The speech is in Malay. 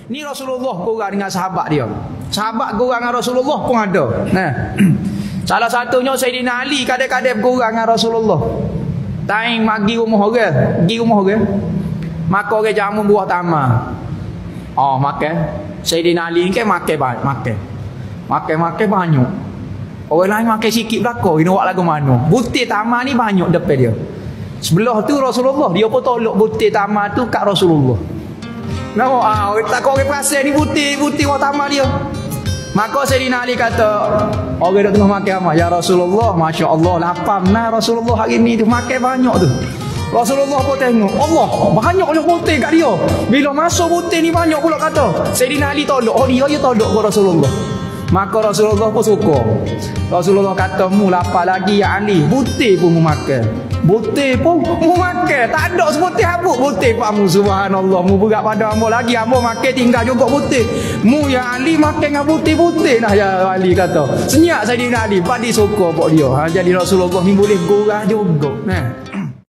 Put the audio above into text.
Ni Rasulullah korang dengan sahabat dia. Sahabat korang dengan Rasulullah pun ada. Nah. Salah satunya Sayyidina Ali kadang-kadang korang dengan Rasulullah. Taing magi rumah orang, pergi rumah orang. Maka orang jamu buah tamar. Oh, makan. Sayyidina Ali ni kan makan banyak, makan. Makan banyak. Orang lain makan sikit belaka, ini buat lagu mana. Butir tamar ni banyak depan dia. Sebelah tu Rasulullah, dia pun tolak butir tamar tu kat Rasulullah. Nampak tak kau orang perasan ni butir buah tamar dia. Maka Sayyidina Ali kata, orang duk tengah makan apa? Ya Rasulullah, Masya Allah, lapar nah Rasulullah hari ni tu makan banyak tu. Rasulullah pun tengok, Allah, banyak butir kat dia. Bila masuk butir ni banyak pula kata. Sayyidina Ali tolak, oh dia tolak ke Rasulullah. Maka Rasulullah pun suka. Rasulullah kata, mu lapar lagi ya Ali, butir pun mu makan. Butir pun mu makan. Tak ada sebutir habuk butir pak mu, subhanallah. Mu berat pada ambo lagi, ambo makan tinggal juga butir. Mu ya Ali makan dengan butir-butir nah ya Ali kata. Senyap Sayyidina Ali, padi suka pak dia. Jadi Rasulullah ni boleh gurah juga. Nah.